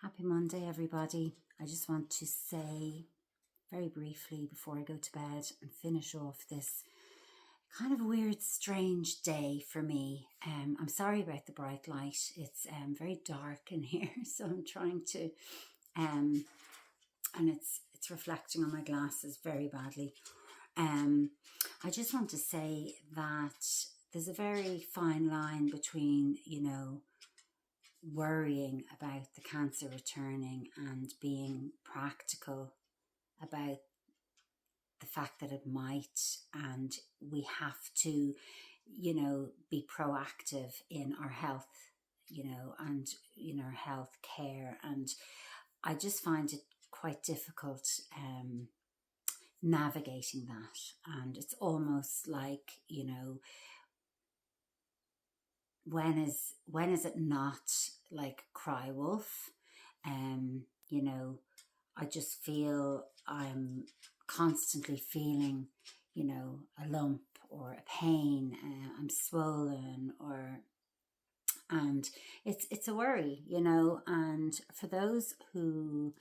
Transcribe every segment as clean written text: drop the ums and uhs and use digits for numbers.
Happy Monday, everybody. I just want to say very briefly before I go to bed and finish off this kind of weird, strange day for me. I'm sorry about the bright light. It's very dark in here, so I'm trying to, and it's reflecting on my glasses very badly. I just want to say that there's a very fine line between, worrying about the cancer returning and being practical about the fact that it might, and we have to, be proactive in our health, and in our health care. And I just find it quite difficult navigating that. And it's almost like, when is it not like cry wolf? I just feel I'm constantly feeling, a lump or a pain. I'm swollen, and it's a worry, And for those who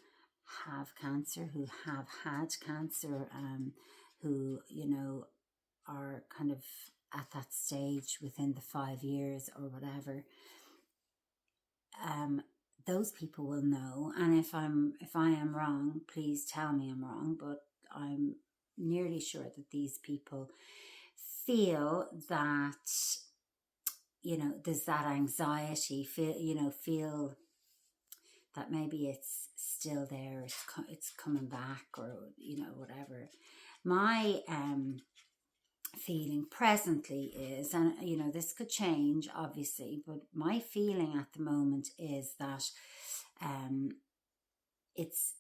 have cancer, who have had cancer, who are kind of at that stage within the 5 years or whatever, those people will know. And if I am wrong, please tell me I'm wrong, but I'm nearly sure that these people feel that, there's that anxiety, feel that maybe it's still there, it's coming back, or, whatever. My feeling presently is, and this could change obviously, but my feeling at the moment is that it's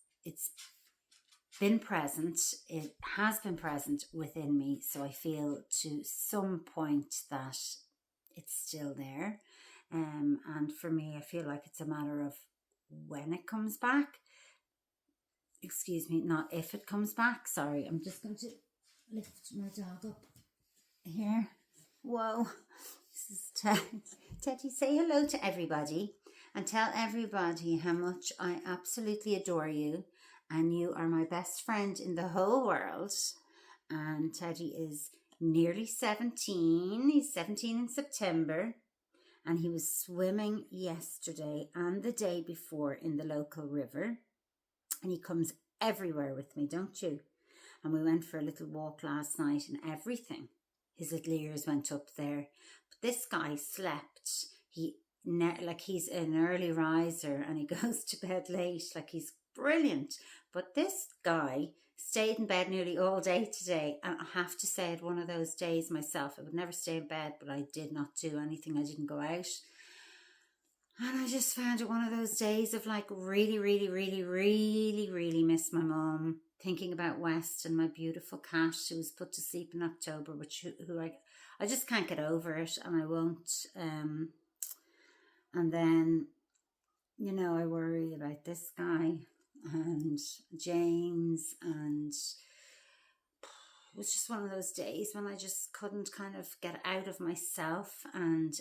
been present, it has been present within me, so I feel to some point that it's still there, and for me I feel like it's a matter of when it comes back. Excuse me, not if it comes back. Sorry, I'm just going to lift my dog up here. Whoa, this is Teddy. Say hello to everybody and tell everybody how much I absolutely adore you, and you are my best friend in the whole world. And Teddy is nearly 17. He's 17 in September, and he was swimming yesterday and the day before in the local river, and he comes everywhere with me, don't you? And we went for a little walk last night and everything. His little ears went up there. But this guy slept. He's an early riser and he goes to bed late. Like, he's brilliant. But this guy stayed in bed nearly all day today. And I have to say, I had one of those days myself. I would never stay in bed, but I did not do anything. I didn't go out. And I just found it one of those days of like really, really, really, really, really miss my mum. Thinking about West and my beautiful cat who was put to sleep in October, who I just can't get over it, and I won't. And then, I worry about this guy and James, and it was just one of those days when I just couldn't kind of get out of myself. And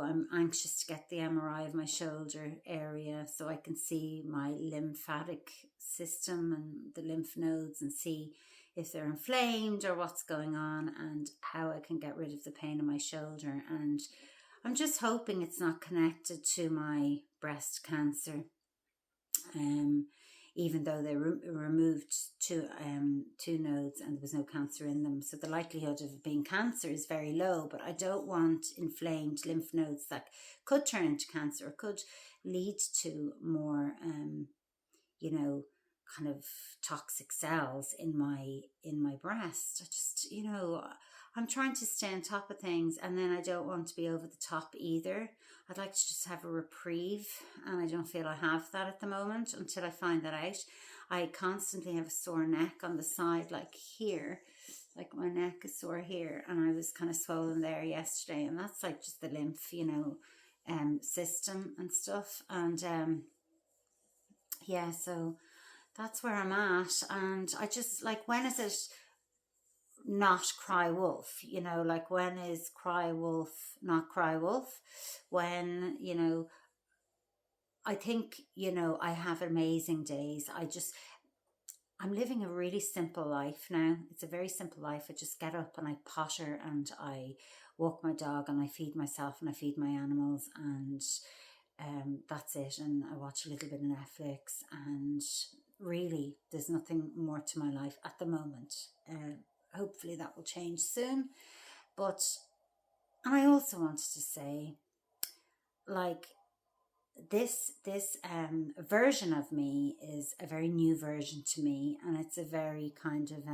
I'm anxious to get the MRI of my shoulder area so I can see my lymphatic system and the lymph nodes and see if they're inflamed or what's going on, and how I can get rid of the pain in my shoulder. And I'm just hoping it's not connected to my breast cancer, even though they removed two nodes and there was no cancer in them. So the likelihood of it being cancer is very low, but I don't want inflamed lymph nodes that could turn into cancer or could lead to more, kind of toxic cells in my breast. I just, I'm trying to stay on top of things, and then I don't want to be over the top either. I'd like to just have a reprieve, and I don't feel I have that at the moment until I find that out. I constantly have a sore neck on the side, like here, like my neck is sore here, and I was kind of swollen there yesterday, and that's like just the lymph, system and stuff. And yeah, so that's where I'm at. And I just, like, when is it not cry wolf? Like, when is cry wolf not cry wolf? When, I think, I have amazing days. I'm living a really simple life now. It's a very simple life. I just get up and I potter and I walk my dog and I feed myself and I feed my animals, and that's it. And I watch a little bit of Netflix, and really there's nothing more to my life at the moment. Hopefully that will change soon. But, and I also wanted to say, like, this version of me is a very new version to me, and it's a very kind of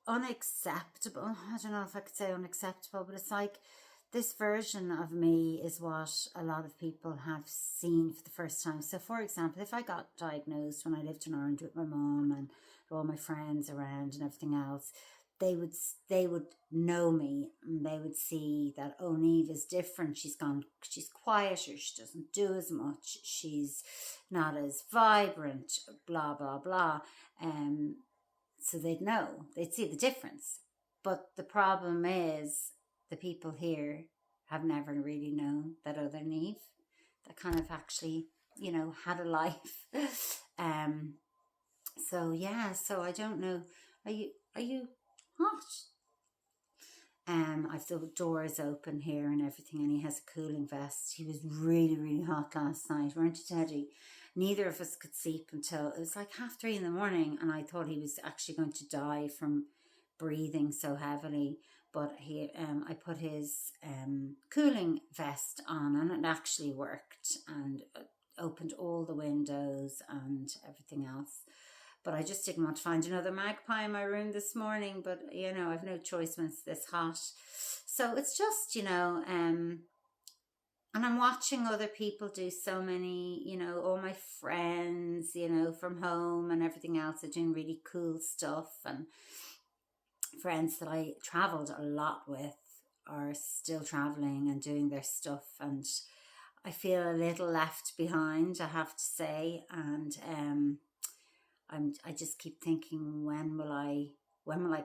unacceptable. I don't know if I could say unacceptable, but it's like this version of me is what a lot of people have seen for the first time. So, for example, if I got diagnosed when I lived in Ireland with my mom and all my friends around and everything else, they would know me, and they would see that, oh, Neve is different. She's quieter. She doesn't do as much. She's not as vibrant. Blah blah blah. So they'd see the difference. But the problem is, the people here have never really known that other Neve, that kind of actually, had a life. So yeah, so I don't know. Are you hot? I've the doors open here and everything, and he has a cooling vest. He was really, really hot last night, weren't you, Teddy? Neither of us could sleep until it was like 3:30 in the morning, and I thought he was actually going to die from breathing so heavily. But I put his cooling vest on, and it actually worked, and opened all the windows and everything else. But I just didn't want to find another magpie in my room this morning. But, I've no choice when it's this hot. So it's just, and I'm watching other people do so many, all my friends, from home and everything else are doing really cool stuff. And friends that I traveled a lot with are still traveling and doing their stuff. And I feel a little left behind, I have to say. And, I just keep thinking, when will I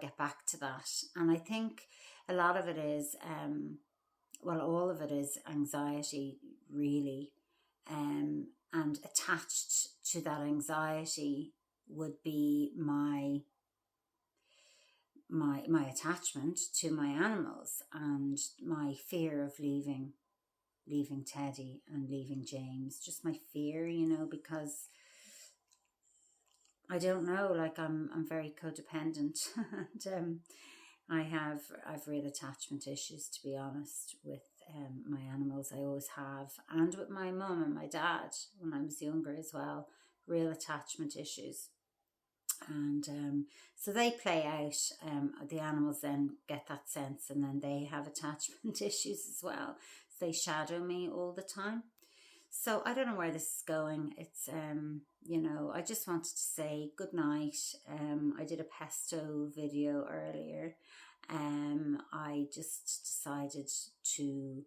get back to that? And I think a lot of it is, all of it is anxiety, really, and attached to that anxiety would be my attachment to my animals, and my fear of leaving Teddy and leaving James. Just my fear, because I don't know, like I'm very codependent, and I've real attachment issues, to be honest, with my animals. I always have, and with my mum and my dad when I was younger as well. Real attachment issues, and so they play out. The animals then get that sense, and then they have attachment issues as well. So they shadow me all the time. So I don't know where this is going. It's, I just wanted to say good night. I did a pesto video earlier. I just decided to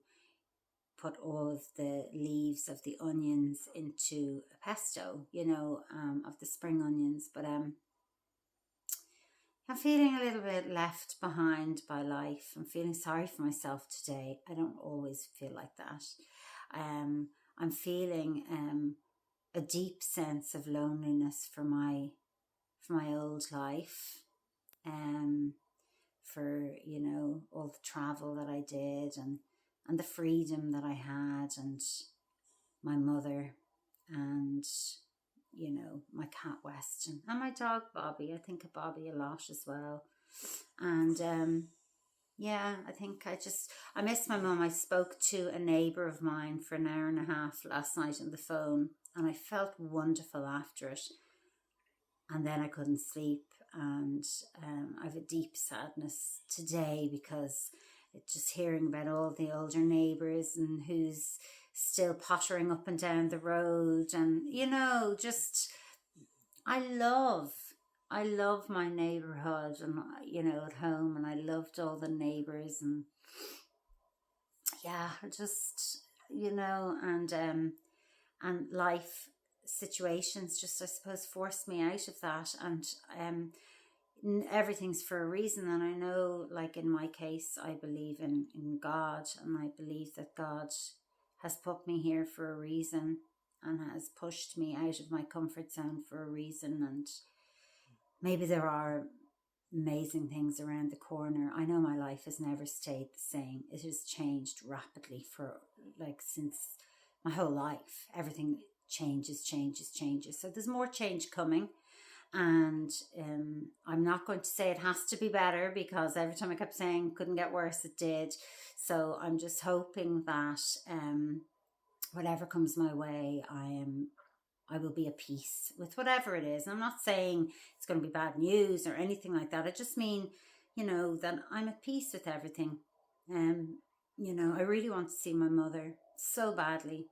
put all of the leaves of the onions into a pesto, of the spring onions. But I'm feeling a little bit left behind by life. I'm feeling sorry for myself today. I don't always feel like that. I'm feeling a deep sense of loneliness for my old life, for all the travel that I did, and the freedom that I had, and my mother, and my cat Weston, and my dog Bobby. I think of Bobby a lot as well, and yeah, I think I miss my mum. I spoke to a neighbour of mine for an hour and a half last night on the phone, and I felt wonderful after it. And then I couldn't sleep, and I have a deep sadness today, because it's just hearing about all the older neighbours and who's still pottering up and down the road, and just I love my neighbourhood, and at home, and I loved all the neighbours, and yeah, just and life situations just, I suppose, forced me out of that, and everything's for a reason. And I know, like in my case, I believe in God, and I believe that God has put me here for a reason and has pushed me out of my comfort zone for a reason. And maybe there are amazing things around the corner. I know my life has never stayed the same. It has changed rapidly for like since my whole life. Everything changes. So there's more change coming. And I'm not going to say it has to be better, because every time I kept saying couldn't get worse, it did. So I'm just hoping that whatever comes my way, I will be at peace with whatever it is. I'm not saying it's going to be bad news or anything like that. I just mean, that I'm at peace with everything. I really want to see my mother so badly.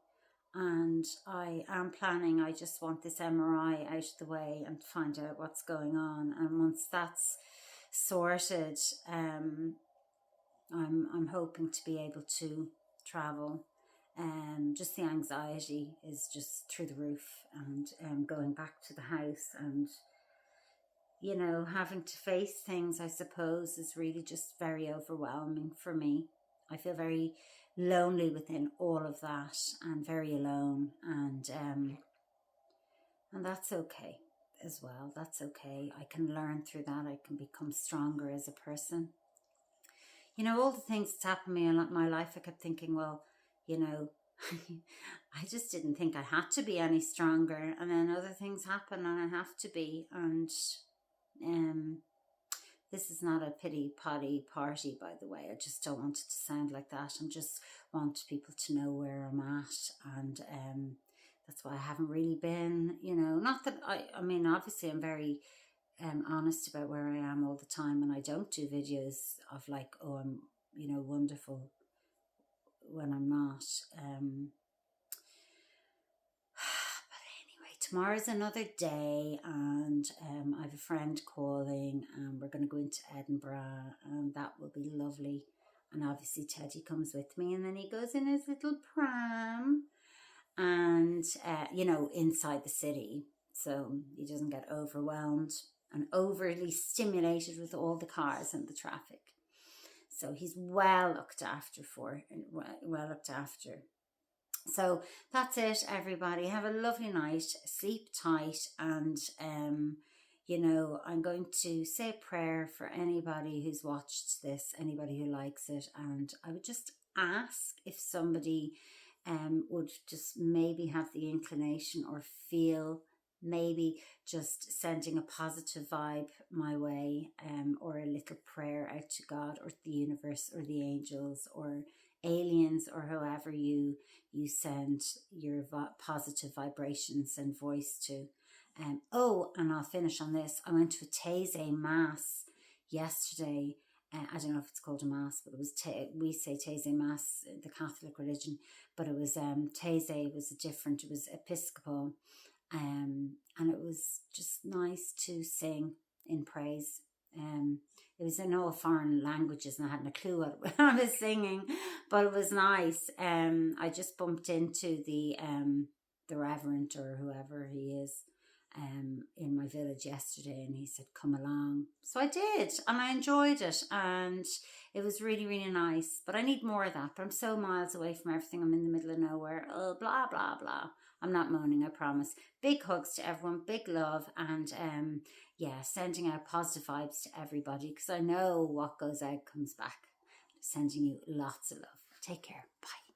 And I am planning, I just want this MRI out of the way and find out what's going on. And once that's sorted, I'm hoping to be able to travel. Just the anxiety is just through the roof, and going back to the house and having to face things, I suppose, is really just very overwhelming for me. I feel very lonely within all of that, and very alone, and that's okay as well. That's okay. I can learn through that. I can become stronger as a person. All the things that's happened to me in my life, I kept thinking, well, I just didn't think I had to be any stronger, and then other things happen and I have to be. And this is not a pity potty party, by the way. I just don't want it to sound like that. I just want people to know where I'm at, and that's why I haven't really been, not that I mean, obviously I'm very honest about where I am all the time, and I don't do videos of like, oh, I'm, wonderful, when I'm not. But anyway, tomorrow's another day, and I have a friend calling, and we're going to go into Edinburgh, and that will be lovely. And obviously Teddy comes with me, and then he goes in his little pram, and inside the city, so he doesn't get overwhelmed and overly stimulated with all the cars and the traffic. So he's well looked after. So that's it, everybody. Have a lovely night. Sleep tight. And, I'm going to say a prayer for anybody who's watched this, anybody who likes it. And I would just ask if somebody would just maybe have the inclination or feel maybe just sending a positive vibe my way, or a little prayer out to God or the universe or the angels or aliens or whoever you send your positive vibrations and voice to. And I'll finish on this. I went to a Taizé Mass yesterday. I don't know if it's called a mass, but it was we say Taizé Mass, the Catholic religion, but it was Taizé was it was Episcopal. And it was just nice to sing in praise. It was in all foreign languages, and I hadn't a clue what I was singing, but it was nice. I just bumped into the reverend or whoever he is in my village yesterday, and he said, come along. So I did, and I enjoyed it, and it was really, really nice. But I need more of that. But I'm so miles away from everything. I'm in the middle of nowhere. Oh, blah, blah, blah. I'm not moaning, I promise. Big hugs to everyone, big love, and sending out positive vibes to everybody, because I know what goes out comes back. Sending you lots of love. Take care. Bye.